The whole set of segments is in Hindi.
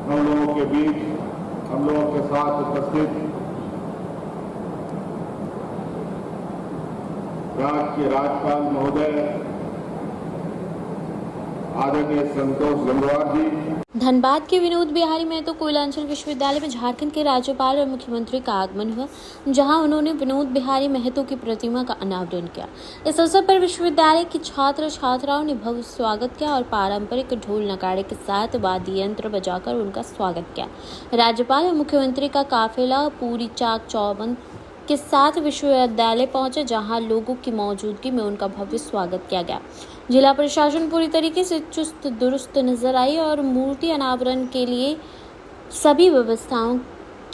हम लोगों के बीच हम लोगों के साथ उपस्थित राज्य के राज्यपाल महोदय आदरणीय संतोष गंगवार जी, धनबाद के विनोद बिहारी महतो कोयलांचल विश्वविद्यालय में झारखंड के राज्यपाल और मुख्यमंत्री का आगमन हुआ, जहां उन्होंने विनोद बिहारी महतो की प्रतिमा का अनावरण किया। इस अवसर पर विश्वविद्यालय की छात्र छात्राओं ने भव्य स्वागत किया और पारंपरिक ढोल नगाड़े के साथ वाद्य यंत्र बजाकर उनका स्वागत किया। राज्यपाल और मुख्यमंत्री का काफिला पूरी चाक चौबंद के साथ विश्वविद्यालय पहुंचे, जहां लोगों की मौजूदगी में उनका भव्य स्वागत किया गया। जिला प्रशासन पूरी तरीके से चुस्त दुरुस्त नजर आई और मूर्ति अनावरण के लिए सभी व्यवस्थाओं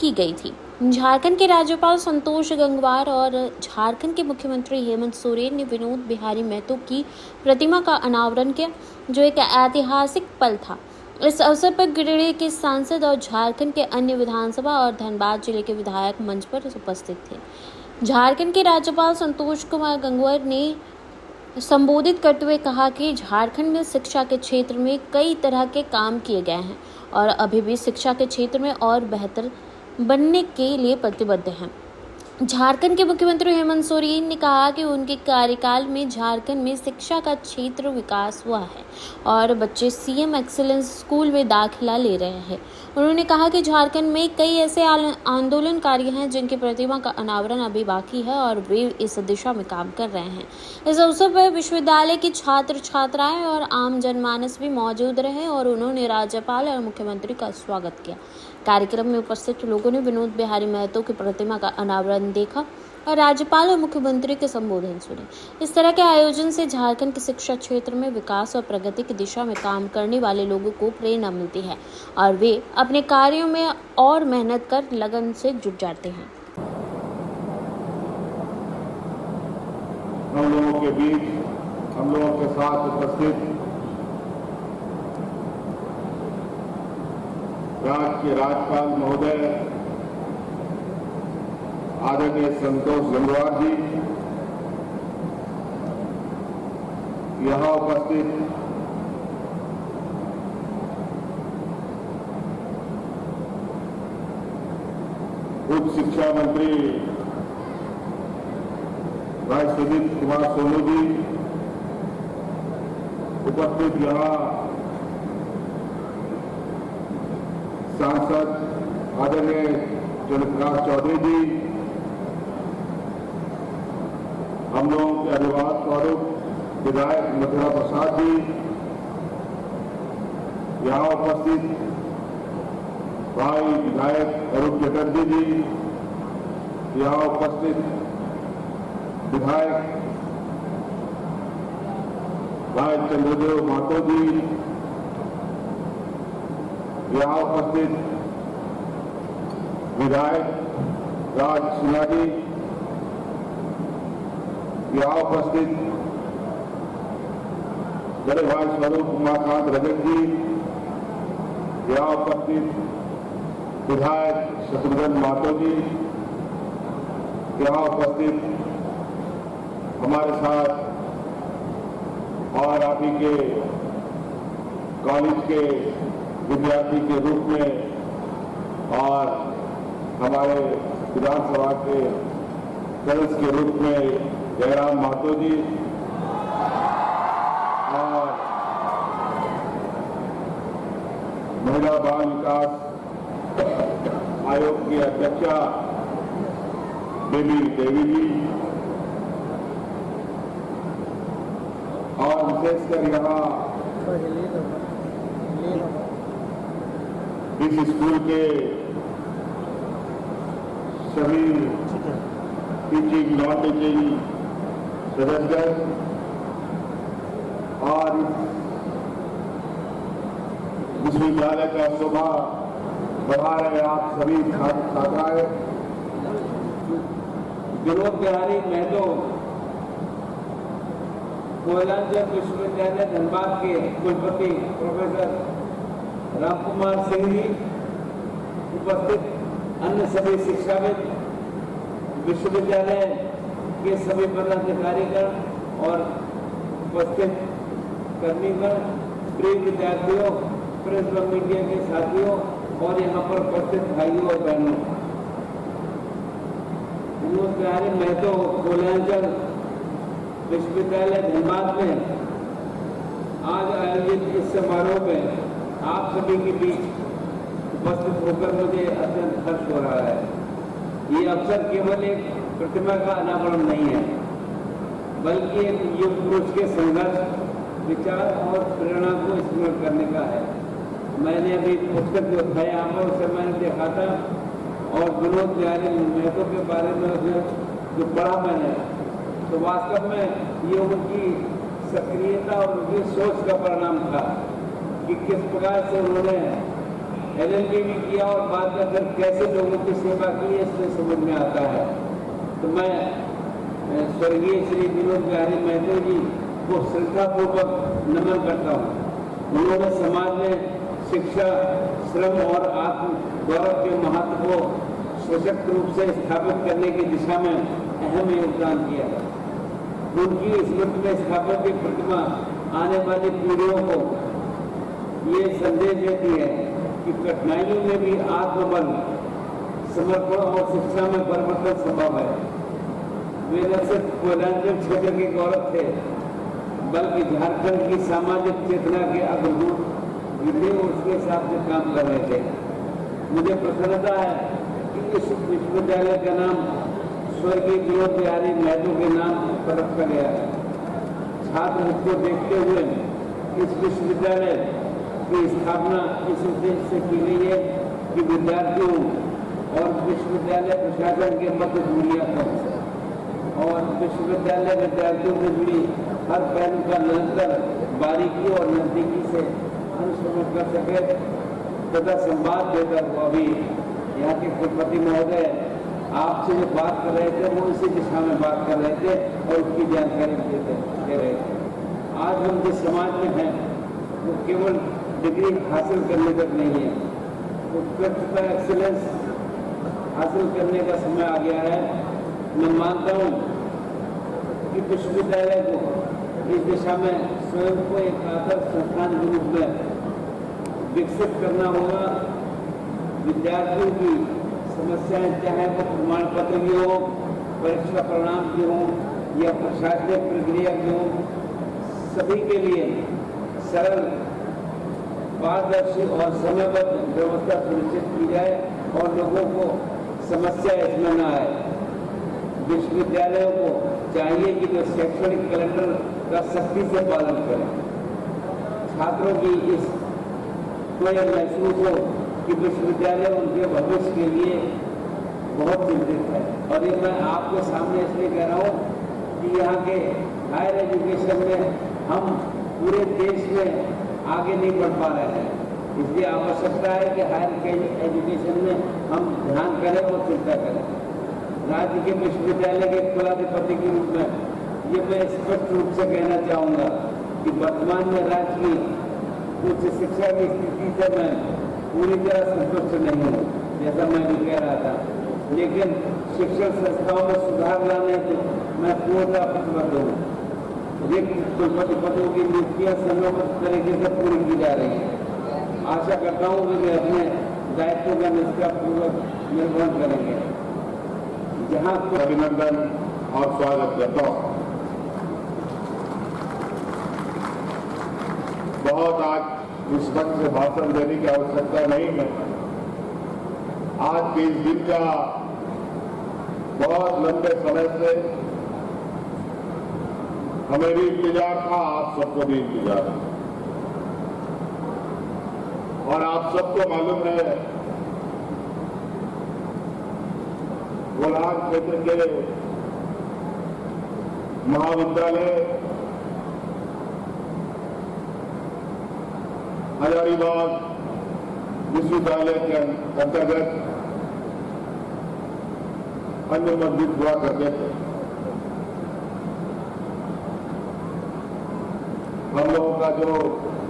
की गई थी। झारखंड के राज्यपाल संतोष गंगवार और झारखंड के मुख्यमंत्री हेमंत सोरेन ने विनोद बिहारी महतो की प्रतिमा का अनावरण किया, जो एक ऐतिहासिक पल था। इस अवसर पर गिरिडीह के सांसद और झारखंड के अन्य विधानसभा और धनबाद जिले के विधायक मंच पर उपस्थित थे। झारखंड के राज्यपाल संतोष कुमार गंगवार ने संबोधित करते हुए कहा कि झारखंड में शिक्षा के क्षेत्र में कई तरह के काम किए गए हैं और अभी भी शिक्षा के क्षेत्र में और बेहतर बनने के लिए प्रतिबद्ध हैं। झारखंड के मुख्यमंत्री हेमंत सोरेन ने कहा कि उनके कार्यकाल में झारखंड में शिक्षा का क्षेत्र विकास हुआ है और बच्चे सीएम एक्सीलेंस स्कूल में दाखिला ले रहे हैं। उन्होंने कहा कि झारखंड में कई ऐसे आंदोलनकारी हैं जिनकी प्रतिमा का अनावरण अभी बाकी है और वे इस दिशा में काम कर रहे हैं। इस अवसर पर विश्वविद्यालय की छात्र छात्राएं और आम जनमानस भी मौजूद रहे और उन्होंने राज्यपाल और मुख्यमंत्री का स्वागत किया। कार्यक्रम में उपस्थित लोगों ने विनोद बिहारी महतो की प्रतिमा का अनावरण देखा और राज्यपाल और मुख्यमंत्री के संबोधन सुने। इस तरह के आयोजन से झारखंड के शिक्षा क्षेत्र में विकास और प्रगति की दिशा में काम करने वाले लोगों को प्रेरणा मिलती है और वे अपने कार्यों में और मेहनत कर लगन से जुट जाते हैं। हम लोगों के बीच हम लोगों के साथ उपस्थित राज्य के राज्यपाल महोदय आदरणीय संतोष गंगवार जी, यहाँ उपस्थित उच्च शिक्षा मंत्री भाई सुजीत कुमार सोनू जी, उपस्थित यहाँ सांसद आदरणीय जयप्रकाश चौधरी जी, हम लोगों के अभिभावक स्वरूप विधायक मथुरा प्रसाद जी, यहाँ उपस्थित भाई विधायक अरूप चटर्जी जी, यहाँ उपस्थित विधायक भाई चंद्रदेव महतो जी, यहाँ उपस्थित विधायक राज सिन्हा जी, यहाँ उपस्थित बड़े भाई स्वरूप उमाकांत रजक जी, यहाँ उपस्थित विधायक शत्रुघ्न महतो जी, यहाँ उपस्थित हमारे साथ और आप ही के कॉलेज के विद्यार्थी के रूप में और हमारे विधानसभा के सदस्य के रूप में जयराम महतो जी और महिला बाल विकास आयोग की अध्यक्षा बेबी देवी जी और विशेषकर यहाँ इस स्कूल के सभी टीचिंग नॉन टीचिंग सदस्य और विश्वविद्यालय का शोभा बढ़ा रहे आप सभी छात्र छात्राएं। विनोद बिहारी महतो कोयलांचल विश्वविद्यालय धनबाद के कुलपति प्रोफेसर रामकुमार सिंह जी, उपस्थित अन्य सभी शिक्षाविद, विश्वविद्यालय के सभी पदाधिकारीगण और उपस्थित कर्मीगण, प्रिय विद्यार्थियों, प्रेस व मीडिया के साथियों, और यहाँ पर उपस्थित भाइयों और बहनों, विनोद बिहारी महतो कोयलांचल विश्वविद्यालय धनबाद में आज आयोजित इस समारोह में आप सभी के बीच उपस्थित होकर मुझे अत्यंत हर्ष हो रहा है। ये अवसर केवल एक प्रतिमा का अनावरण नहीं है, बल्कि एक युग पुरुष के संघर्ष, विचार और प्रेरणा को स्मरण करने का है। मैंने अभी पुस्तक जो था यहाँ पर उसे मैंने देखा था और विनोद बिहारी महतो के बारे में जो पढ़ा मैंने, तो वास्तव में ये उनकी सक्रियता और उनकी सोच का परिणाम था कि किस प्रकार से उन्होंने LLB भी किया और बाद में फिर कैसे लोगों की सेवा की, इससे समझ में आता है। तो मैं स्वर्गीय श्री विनोद बिहारी महतो जी को श्रद्धापूर्वक नमन करता हूँ। उन्होंने समाज में शिक्षा, श्रम और आत्म गौरव के महत्व को सशक्त रूप से स्थापित करने की दिशा में अहम योगदान किया है। उनकी स्मृति में स्थापित की प्रतिमा आने वाली पीढ़ियों को ये संदेश देती है कि कठिनाइयों में भी आत्मबल, समर्पण और शिक्षा में परिवर्तन संभव है। वे न सिर्फ कोयलांचल क्षेत्र के गौरव थे, बल्कि झारखंड की सामाजिक चेतना के अग्रदूत भी उसके हिसाब से काम कर रहे थे। मुझे प्रसन्नता है कि इस विश्वविद्यालय का नाम स्वर्गीय विनोद बिहारी महतो के नाम पर रखा गया है। छात्र हित को देखते हुए इस विश्वविद्यालय की स्थापना इस उद्देश्य से की गई है कि विद्यार्थियों और विश्वविद्यालय प्रशासन के मध्य दूरियां कम और विश्वविद्यालय विद्यार्थियों से जुड़ी हर पहलू का निरंतर बारीकी और नजदीकी से अनुसरण कर सके तथा संवाद देकर वो अभी यहाँ के कुलपति महोदय आपसे जो बात कर रहे थे वो इसी दिशा में बात कर रहे थे और उसकी जानकारी दे रहे थे। आज हम जिस समाज में हैं वो केवल डिग्री हासिल करने तक नहीं है, उत्कृष्टता एक्सीलेंस हासिल करने का समय आ गया है। मैं मानता हूँ कि विश्वविद्यालय को इस दिशा में स्वयं को एक आदर्श संस्थान के रूप में विकसित करना होगा। विद्यार्थियों की समस्याएं चाहे वो प्रमाण पत्र की हो, परीक्षा परिणाम की हो या प्रशासनिक प्रक्रिया की हो, सभी के लिए सरल, पारदर्शी और समयबद्ध व्यवस्था सुनिश्चित की जाए और लोगों को समस्या इसमें न आए। विश्वविद्यालयों को चाहिए कि वे शैक्षणिक कैलेंडर का सख्ती से पालन करें। छात्रों की इस को यह महसूस हो कि विश्वविद्यालय उनके भविष्य के लिए बहुत चिंतित है। और ये मैं आपके सामने इसलिए कह रहा हूँ कि यहाँ के हायर एजुकेशन में हम पूरे देश में आगे नहीं बढ़ पा रहे हैं, इसलिए आवश्यकता है कि हायर एजुकेशन में हम ध्यान करें और चिंता करें। राज्य के विश्वविद्यालय के कुलाधिपति के रूप में ये मैं स्पष्ट रूप से कहना चाहूँगा कि वर्तमान में राज्य की उच्च शिक्षा की स्थिति से मैं पूरी तरह संतुष्ट नहीं हूँ, जैसा मैं भी कह रहा था, लेकिन शिक्षण संस्थाओं में सुधार लाने से मैं पूर्णतः प्रतिबद्ध हूँ। रिक्त कुलपति पदों की नियुक्तियां समयबद्ध तरीके से पूरी की जा रही है। आशा करता हूँ कि वे अपने दायित्वों का निष्ठापूर्वक निर्वहन करेंगे। जहाँ अभिनंदन और स्वागत करता हूँ। बहुत आज इस वक्त से भाषण देने की आवश्यकता नहीं है। आज के इस दिन का बहुत लंबे समय से हमें भी इंतजार था, आप सबको भी इंतजार है। और आप सबको मालूम है कोलार क्षेत्र के महाविद्यालय हजारीबाग विश्वविद्यालय के अंतर्गत अन्य मस्जिद हुआ करते थे। हम लोगों का जो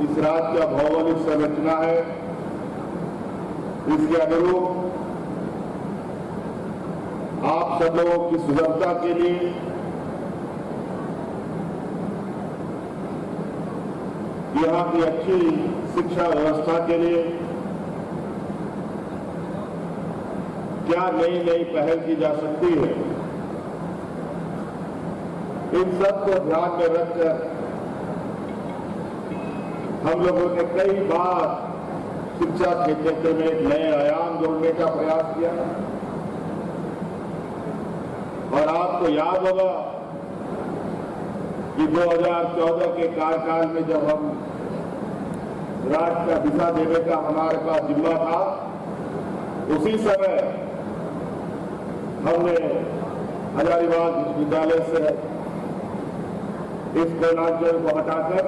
इस राज्य का भौगोलिक संरचना है, इसके अनुरूप आप सब लोगों की सुगमता के लिए यहाँ की अच्छी शिक्षा व्यवस्था के लिए क्या नई नई पहल की जा सकती है, इन सब को ध्यान में रखकर हम लोगों ने कई बार शिक्षा के क्षेत्र में एक नए आयाम जोड़ने का प्रयास किया। और आपको याद होगा कि 2014 के कार्यकाल में जब हम राज्य का दिशा देने का हमारे पास जिम्मा था, उसी समय हमने हजारीबाग विश्वविद्यालय से इस कोयलांचल को हटाकर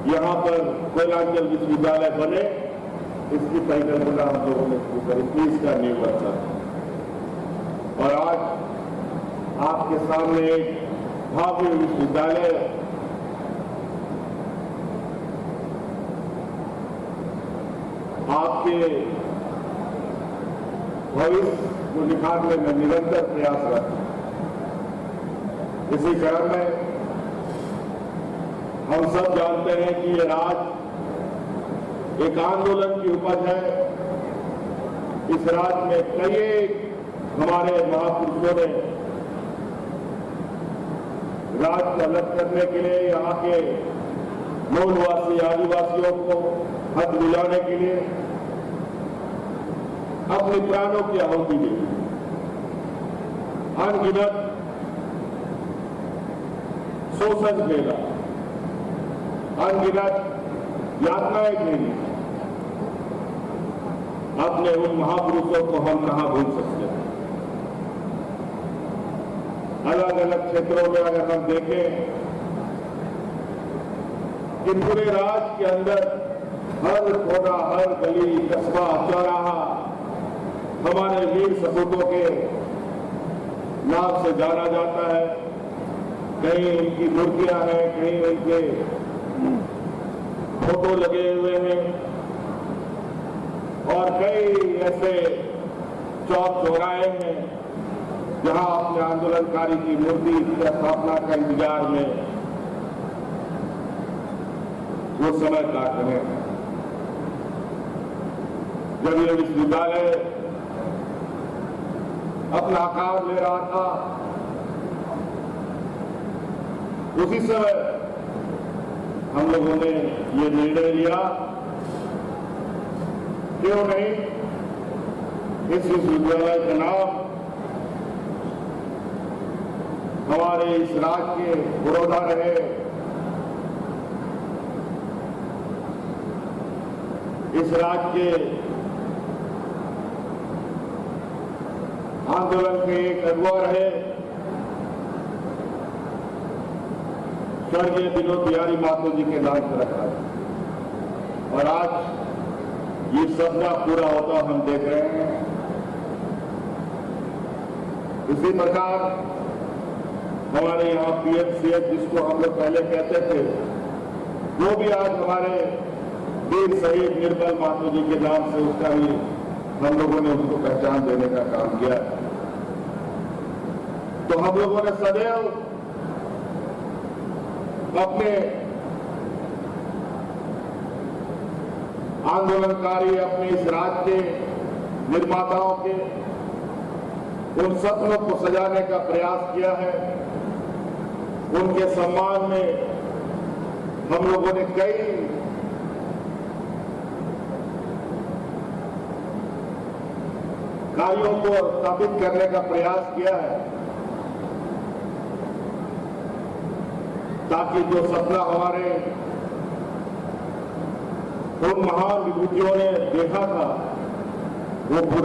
यहां पर कोयलांचल विश्वविद्यालय बने, इसकी परिकल्पना हम लोगों ने शुरू करी थी, इसका नींव रखा। और आज आपके सामने एक भव्य विश्वविद्यालय आपके भविष्य को निखारने में निरंतर प्रयासरत है। इसी क्रम में हम सब जानते हैं कि ये राज्य एक आंदोलन की उपज है। इस राज्य में कई हमारे महापुरुषों ने राज्य को अलग करने के लिए, यहाँ के मूलवासी आदिवासियों को हक दिलाने के लिए अपने प्राणों की आहुति दी। अनगिनत शोषण झेला, अनगिनत यातनाएं झेली। अपने उन महापुरुषों को हम कहां भूल सकते हैं। अलग अलग क्षेत्रों में अगर हम देखें कि पूरे राज्य के अंदर हर कोना, हर गली, कस्बा, चौराहा हमारे वीर सपूतों के नाम से जाना जाता है। कहीं उनकी मूर्तियां हैं, कहीं उनके फोटो लगे हुए हैं, और कई ऐसे चौक चौराहे हैं जहां अपने आंदोलनकारी की मूर्ति की स्थापना का इंतजार में वो समय काट रहे हैं। जब ये विश्वविद्यालय अपना आकार ले रहा था, उसी समय हम लोगों ने ये निर्णय लिया, क्यों नहीं इस विश्वविद्यालय का नाम हमारे इस राज्य के बड़ौदा रहे, इस राज्य के आंदोलन के एक अगुवा रहे स्वर्गीय विनोद बिहारी महतो जी के नाम पर रखा है। और आज ये सपना पूरा होता हम देख रहे हैं। इसी प्रकार हमारे यहाँ पीएमसीएच, जिसको हम लोग पहले कहते थे, वो भी आज हमारे वीर शहीद निर्मल महतो जी के नाम से उसका भी हम लोगों ने उसको पहचान देने का काम किया। तो हम लोगों ने सदैव अपने आंदोलनकारी, अपने इस राज्य के निर्माताओं के उन सपनों को सजाने का प्रयास किया है। उनके सम्मान में हम लोगों ने कई कार्यों को स्थापित करने का प्रयास किया है, ताकि जो सपना हमारे उन महान विभूतियों ने देखा था वो पूरा